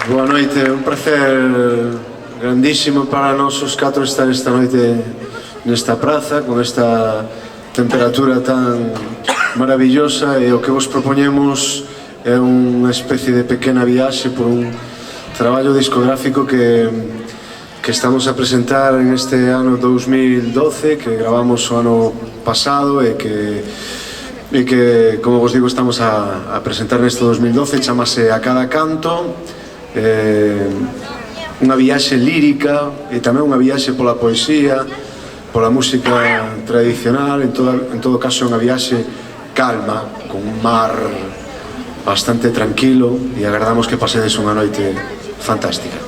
Boa noite, un placer grandísimo para nós os catro estar esta noite nesta praza con esta temperatura tan maravillosa, e o que vos propoñemos é unha especie de pequena viaxe por un traballo discográfico que estamos a presentar en este ano 2012, que gravamos o ano pasado e que, como vos digo, estamos a presentar neste 2012. Chamase A Cada Canto, unha viaxe lírica e tamén unha viaxe pola poesía, pola música tradicional. En todo caso, unha viaxe calma, con un mar bastante tranquilo, e agardamos que pasedes unha noite fantástica.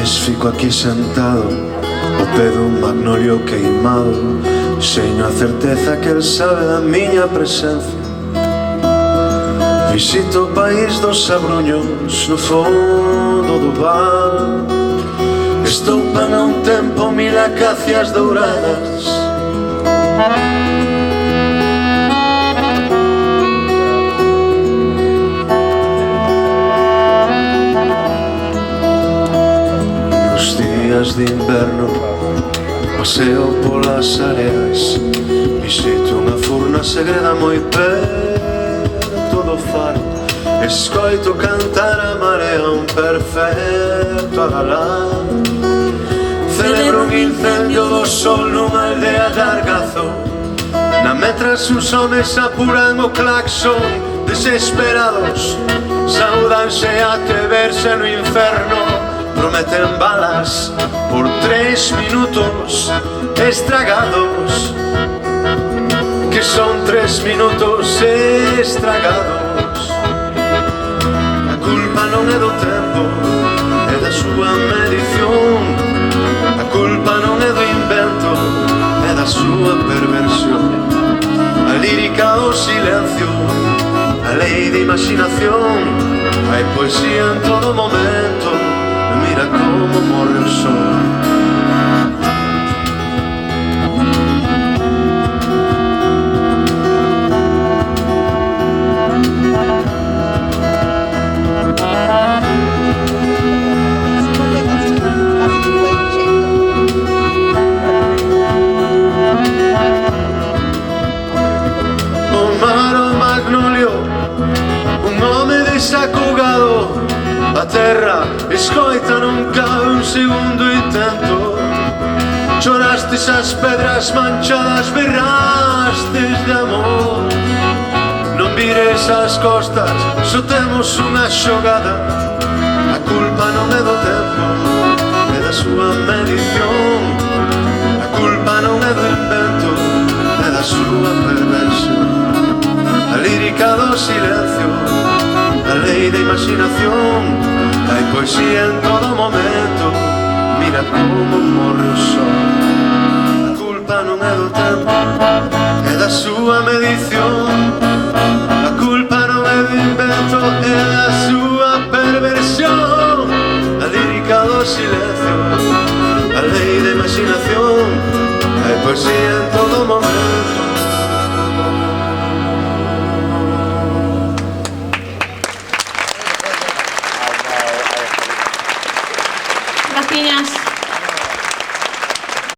Fico aquí sentado ao pé dun magnolio queimado, seño a certeza que el sabe da miña presencia. Visito o país dos abruños no fondo do val, estoupan a un tempo mil acacias douradas. De inverno paseo polas areas, visito unha furna segreda moi preto do faro, escoito cantar a marea un perfecto agalán. Celebro un incendio do sol nunha aldea de Argazo, na metras uns homes apuran o claxon desesperados, saudanse até verse no inferno. Prometen balas por 3 minutos estragados, que son 3 minutos estragados. A culpa non é do tempo, é da súa medición. A culpa non é do invento, é da súa perversión. A lírica do silencio, a lei de imaginación. Hai poesía en todo momento, mira como morre o sol. O mar, o magnolio, un home desacugado. A terra escoita, non cabe un segundo intento. Chorastes as pedras manchadas, berrastes de amor. Non vires as costas, só temos unha xogada. A culpa non é do tempo, é da súa medición. A culpa non é do invento, é da súa perversión. A lírica do silencio, a lei da imaginación. Hai poesía en todo momento, mira como morre o sol. A culpa non é do tempo, é da súa medición.